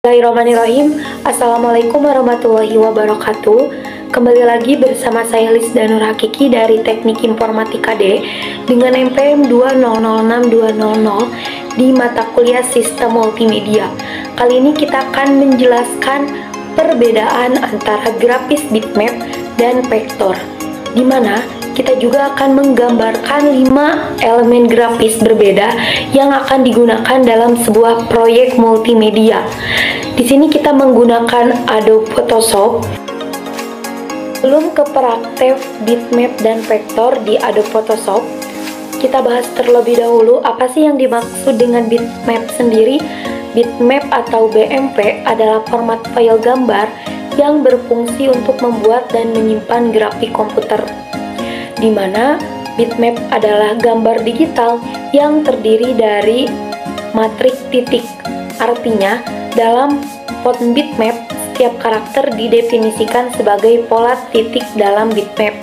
Bismillahirrahmanirrahim. Assalamualaikum warahmatullahi wabarakatuh. Kembali lagi bersama saya Lisda Nur Hakiki dari Teknik Informatika D dengan NPM 2006200 di mata kuliah Sistem Multimedia. Kali ini kita akan menjelaskan perbedaan antara grafis bitmap dan vektor, di mana kita juga akan menggambarkan 5 elemen grafis berbeda yang akan digunakan dalam sebuah proyek multimedia. Di sini kita menggunakan Adobe Photoshop. Sebelum ke praktek bitmap dan vektor di Adobe Photoshop, kita bahas terlebih dahulu apa sih yang dimaksud dengan bitmap sendiri. Bitmap atau BMP adalah format file gambar yang berfungsi untuk membuat dan menyimpan grafik komputer, di mana bitmap adalah gambar digital yang terdiri dari matriks titik. Artinya, dalam font bitmap, setiap karakter didefinisikan sebagai pola titik dalam bitmap.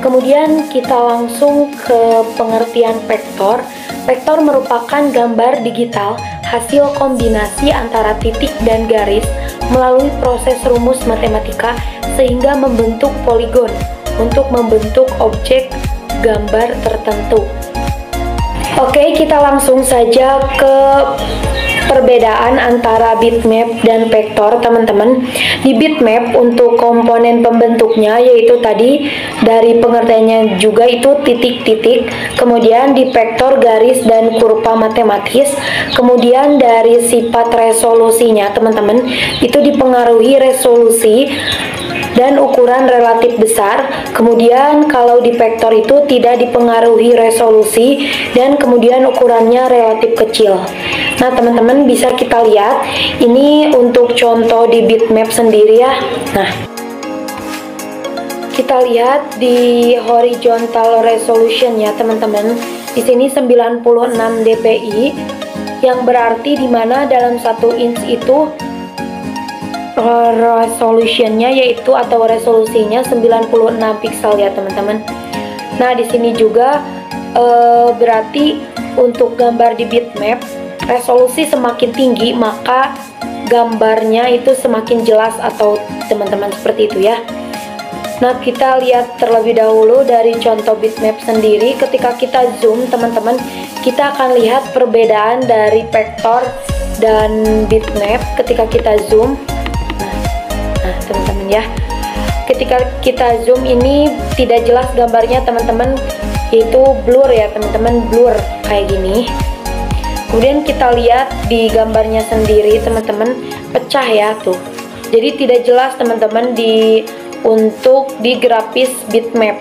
Kemudian kita langsung ke pengertian vektor. Vektor merupakan gambar digital hasil kombinasi antara titik dan garis melalui proses rumus matematika sehingga membentuk poligon untuk membentuk objek gambar tertentu. Oke, kita langsung saja ke perbedaan antara bitmap dan vektor, teman-teman. Di bitmap untuk komponen pembentuknya yaitu tadi dari pengertiannya juga itu titik-titik, kemudian di vektor garis dan kurva matematis, kemudian dari sifat resolusinya, teman-teman, itu dipengaruhi resolusi dan ukuran relatif besar. Kemudian kalau di vektor itu tidak dipengaruhi resolusi dan kemudian ukurannya relatif kecil. Nah, teman-teman bisa kita lihat ini untuk contoh di bitmap sendiri ya. Nah, kita lihat di horizontal resolution ya, teman-teman. Di sini 96 dpi yang berarti dimana dalam 1 inch itu resolutionnya yaitu atau resolusinya 96 pixel ya, teman-teman. Nah, di sini juga berarti untuk gambar di bitmap resolusi semakin tinggi maka gambarnya itu semakin jelas atau teman-teman seperti itu ya. Nah, kita lihat terlebih dahulu dari contoh bitmap sendiri. Ketika kita zoom, teman-teman, kita akan lihat perbedaan dari vektor dan bitmap ketika kita zoom. Nah, teman-teman ya, ketika kita zoom ini tidak jelas gambarnya, teman-teman, itu blur ya, teman-teman, blur kayak gini. Kemudian kita lihat di gambarnya sendiri, teman-teman, pecah ya tuh. Jadi tidak jelas, teman-teman, untuk di grafis bitmap.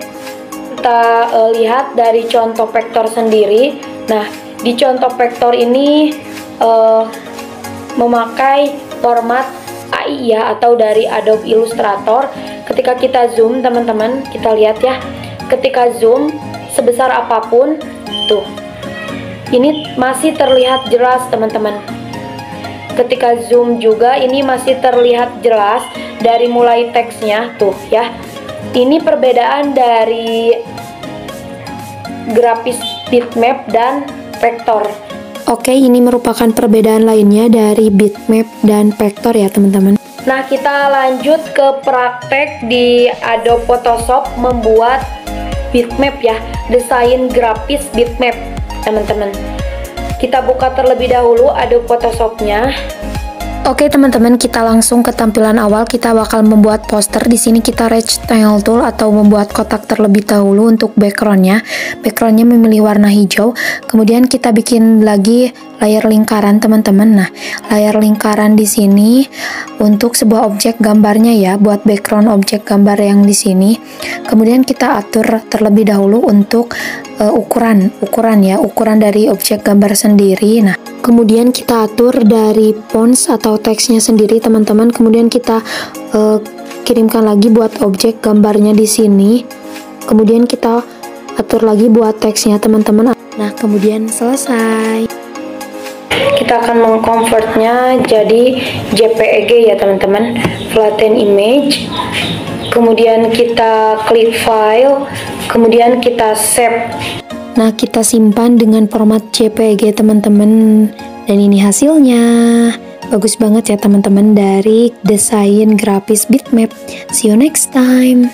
Kita lihat dari contoh vektor sendiri. Nah, di contoh vektor ini memakai format AI ya, atau dari Adobe Illustrator. Ketika kita zoom, teman-teman, kita lihat ya, ketika zoom sebesar apapun tuh, ini masih terlihat jelas, teman-teman. Ketika zoom juga ini masih terlihat jelas dari mulai teksnya tuh ya. Ini perbedaan dari grafis bitmap dan vektor. Oke, ini merupakan perbedaan lainnya dari bitmap dan vektor ya, teman-teman. Nah, kita lanjut ke praktek di Adobe Photoshop membuat bitmap ya, desain grafis bitmap, teman-teman. Kita buka terlebih dahulu Adobe Photoshop-nya. Oke, teman-teman, kita langsung ke tampilan awal. Kita bakal membuat poster. Di sini kita rectangle tool atau membuat kotak terlebih dahulu untuk backgroundnya. Backgroundnya memilih warna hijau. Kemudian kita bikin lagi layar lingkaran, teman-teman. Nah, layar lingkaran di sini untuk sebuah objek gambarnya ya, buat background objek gambar yang di sini. Kemudian kita atur terlebih dahulu untuk ukuran dari objek gambar sendiri. Nah, kemudian kita atur dari fonts atau teksnya sendiri, teman-teman. Kemudian kita kirimkan lagi buat objek gambarnya di sini. Kemudian kita atur lagi buat teksnya, teman-teman. Nah, kemudian selesai. Kita akan mengkonvertnya jadi JPEG ya, teman-teman. Flatten image. Kemudian kita klik file, kemudian kita save. Nah, kita simpan dengan format JPG, teman-teman. Dan ini hasilnya. Bagus banget ya teman-teman dari desain grafis bitmap. See you next time.